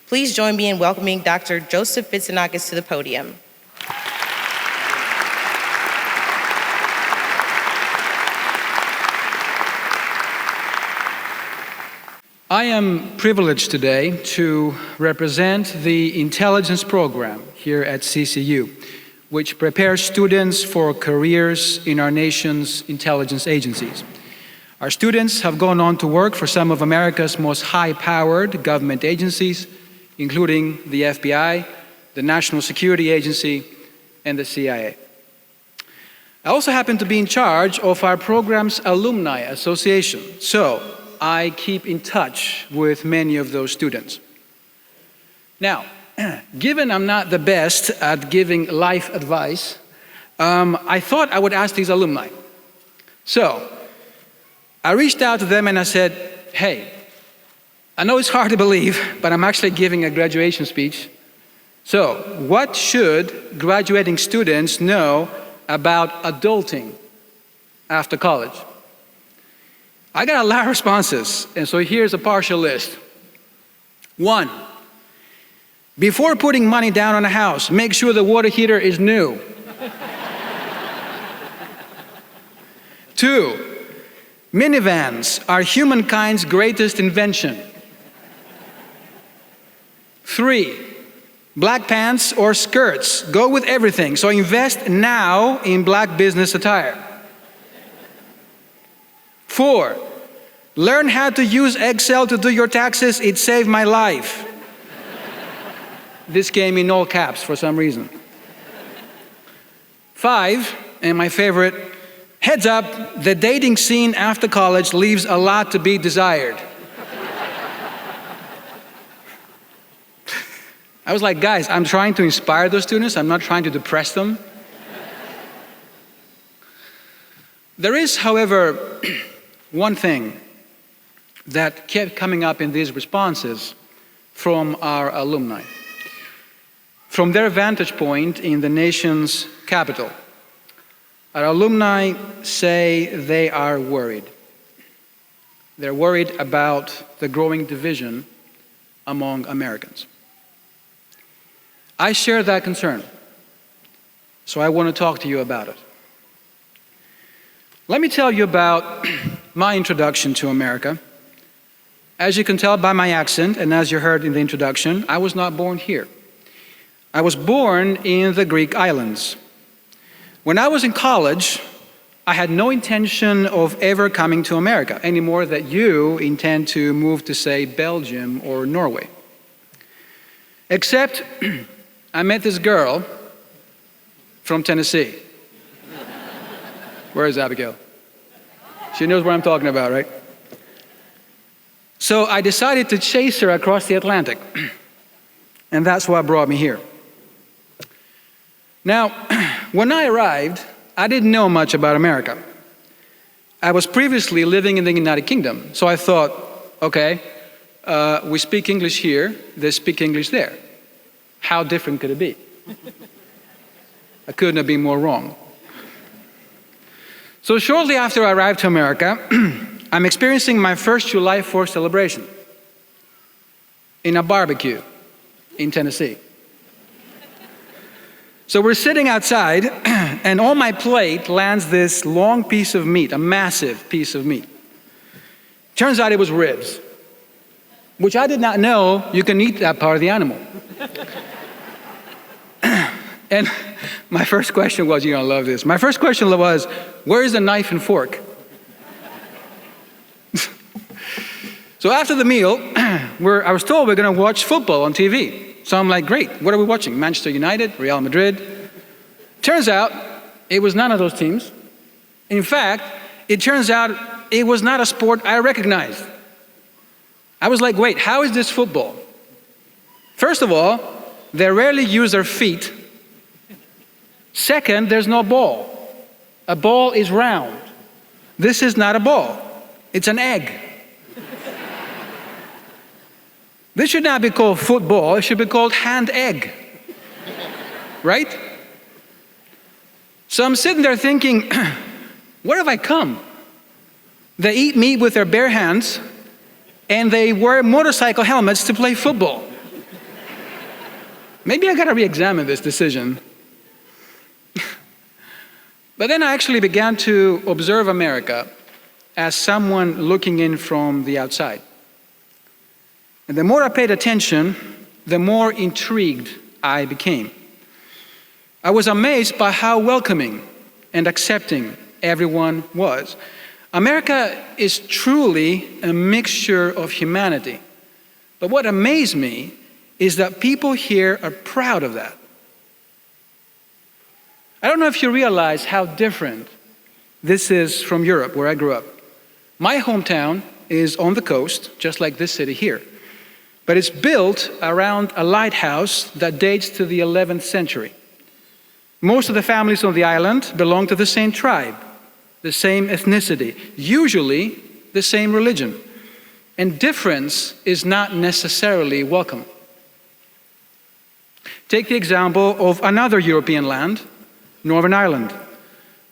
Please join me in welcoming Dr. Joseph Vitsanakis to the podium. I am privileged today to represent the intelligence program here at CCU, which prepares students for careers in our nation's intelligence agencies. Our students have gone on to work for some of America's most high-powered government agencies, including the FBI, the National Security Agency, and the CIA. I also happen to be in charge of our program's Alumni Association, so I keep in touch with many of those students. Now, given I'm not the best at giving life advice, I thought I would ask these alumni. So, I reached out to them and I said, hey, I know it's hard to believe, but I'm actually giving a graduation speech. So, what should graduating students know about adulting after college? I got a lot of responses, and so here's a partial list. 1, before putting money down on a house, make sure the water heater is new. 2, minivans are humankind's greatest invention. 3, black pants or skirts go with everything, so invest now in black business attire. 4, learn how to use Excel to do your taxes. It saved my life. This came in all caps for some reason. 5, and my favorite, heads up, the dating scene after college leaves a lot to be desired. I was like, guys, I'm trying to inspire those students. I'm not trying to depress them. There is, however, one thing that kept coming up in these responses from our alumni. From their vantage point in the nation's capital, our alumni say they are worried. They're worried about the growing division among Americans. I share that concern, so I want to talk to you about it. Let me tell you about my introduction to America. As you can tell by my accent, and as you heard in the introduction, I was not born here. I was born in the Greek islands. When I was in college, I had no intention of ever coming to America, any more than you intend to move to, say, Belgium or Norway. Except I met this girl from Tennessee. Where is Abigail? She knows what I'm talking about, right? So I decided to chase her across the Atlantic. And that's what brought me here. Now, when I arrived, I didn't know much about America. I was previously living in the United Kingdom, so I thought, okay, we speak English here, they speak English there. How different could it be? I couldn't have been more wrong. So shortly after I arrived to America, I'm experiencing my first July 4th celebration in a barbecue in Tennessee. So we're sitting outside, and on my plate lands this long piece of meat, a massive piece of meat. Turns out it was ribs, which I did not know you can eat that part of the animal. And my first question was, you're gonna love this. My first question was, where is the knife and fork? So after the meal, I was told we're gonna watch football on TV. So I'm like, great, what are we watching? Manchester United, Real Madrid? Turns out, it was none of those teams. In fact, it turns out it was not a sport I recognized. I was like, wait, how is this football? First of all, they rarely use their feet. Second, there's no ball. A ball is round. This is not a ball. It's an egg. This should not be called football. It should be called hand egg. Right? So I'm sitting there thinking, where have I come? They eat meat with their bare hands, and they wear motorcycle helmets to play football. maybe I got to re-examine this decision. But then I actually began to observe America as someone looking in from the outside. And the more I paid attention, the more intrigued I became. I was amazed by how welcoming and accepting everyone was. America is truly a mixture of humanity. But what amazed me is that people here are proud of that. I don't know if you realize how different this is from Europe, where I grew up. My hometown is on the coast, just like this city here. But it's built around a lighthouse that dates to the 11th century. Most of the families on the island belong to the same tribe, the same ethnicity, usually the same religion. And difference is not necessarily welcome. Take the example of another European land, Northern Ireland.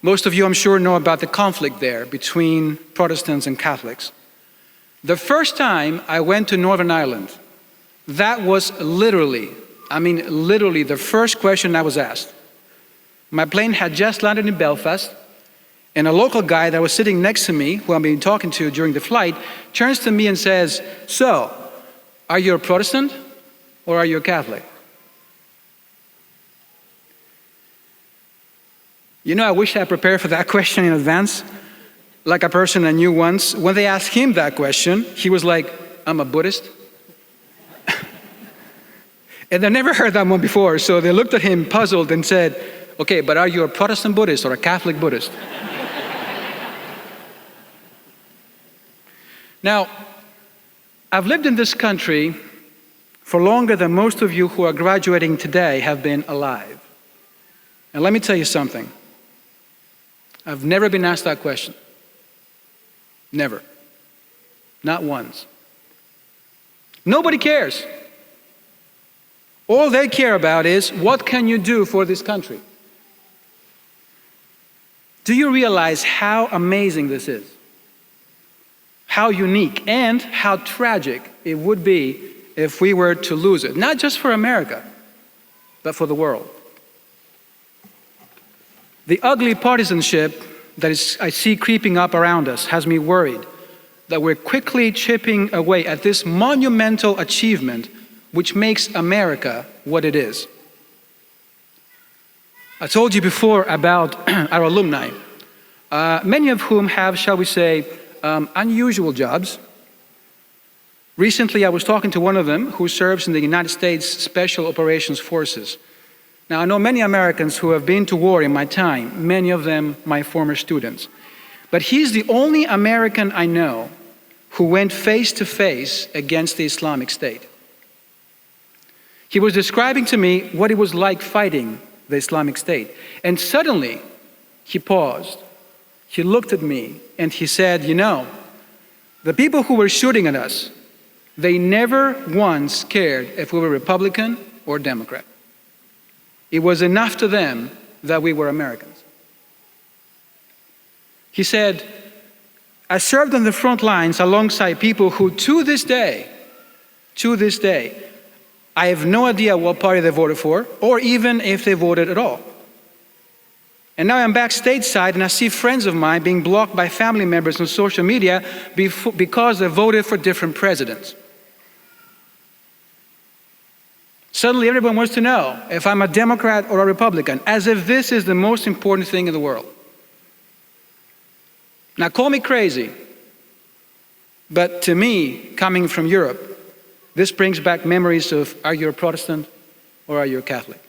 Most of you, I'm sure, know about the conflict there between Protestants and Catholics. The first time I went to Northern Ireland, that was literally the first question I was asked. My plane had just landed in Belfast, and a local guy that was sitting next to me, who I've been talking to during the flight, turns to me and says, "So, are you a Protestant or are you a Catholic?" You know, I wish I prepared for that question in advance. Like a person I knew once, when they asked him that question, he was like, "I'm a Buddhist." And I never heard that one before, so they looked at him puzzled and said, "Okay, but are you a Protestant Buddhist or a Catholic Buddhist?" Now, I've lived in this country for longer than most of you who are graduating today have been alive. And let me tell you something. I've never been asked that question. Never. Not once. Nobody cares. All they care about is, what can you do for this country? Do you realize how amazing this is? How unique and how tragic it would be if we were to lose it, not just for America, but for the world. The ugly partisanship that I see creeping up around us has me worried that we're quickly chipping away at this monumental achievement which makes America what it is. I told you before about our alumni, many of whom have, shall we say, unusual jobs. Recently, I was talking to one of them who serves in the United States Special Operations Forces. Now, I know many Americans who have been to war in my time, many of them my former students. But he's the only American I know who went face to face against the Islamic State. He was describing to me what it was like fighting the Islamic State. And suddenly, he paused. He looked at me and he said, "You know, the people who were shooting at us, they never once cared if we were Republican or Democrat. It was enough to them that we were Americans." He said, "I served on the front lines alongside people who to this day, I have no idea what party they voted for, or even if they voted at all. And now I'm back stateside and I see friends of mine being blocked by family members on social media because they voted for different presidents. Suddenly everyone wants to know if I'm a Democrat or a Republican, as if this is the most important thing in the world. Now call me crazy, but to me, coming from Europe, this brings back memories of, are you a Protestant or are you a Catholic?"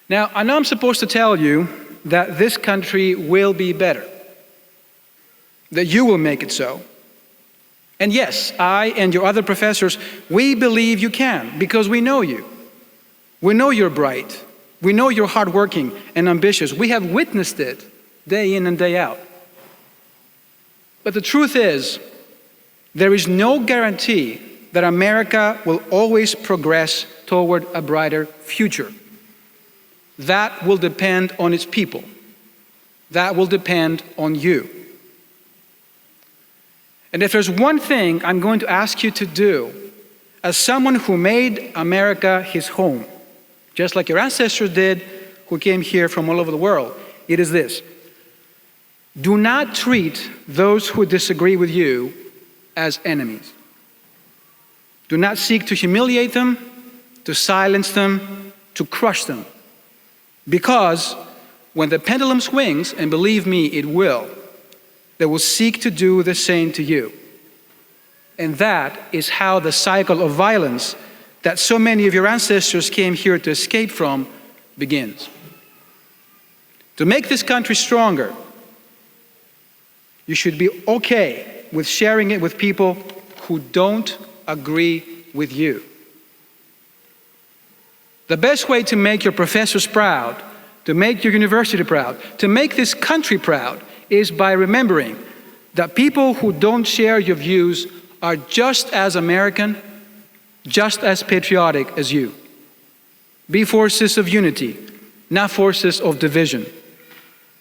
Now, I know I'm supposed to tell you that this country will be better, that you will make it so. And yes, I and your other professors, we believe you can, because we know you. We know you're bright. We know you're hardworking and ambitious. We have witnessed it day in and day out. But the truth is, there is no guarantee that America will always progress toward a brighter future. That will depend on its people. That will depend on you. And if there's one thing I'm going to ask you to do as someone who made America his home, just like your ancestors did who came here from all over the world, it is this: do not treat those who disagree with you as enemies. Do not seek to humiliate them, to silence them, to crush them. Because when the pendulum swings, and believe me, it will, they will seek to do the same to you. And that is how the cycle of violence that so many of your ancestors came here to escape from begins. To make this country stronger, you should be okay with sharing it with people who don't agree with you. The best way to make your professors proud, to make your university proud, to make this country proud, is by remembering that people who don't share your views are just as American, just as patriotic as you. Be forces of unity, not forces of division.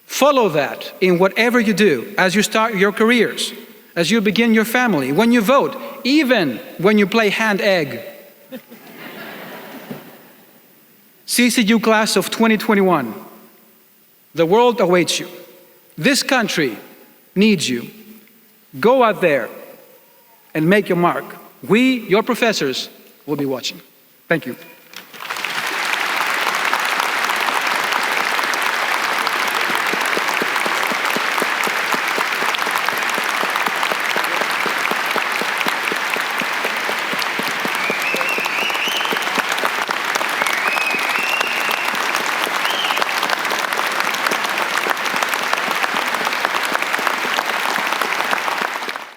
Follow that in whatever you do, as you start your careers, as you begin your family, when you vote, even when you play hand-egg. CCU class of 2021, the world awaits you. This country needs you. Go out there and make your mark. We, your professors, will be watching. Thank you.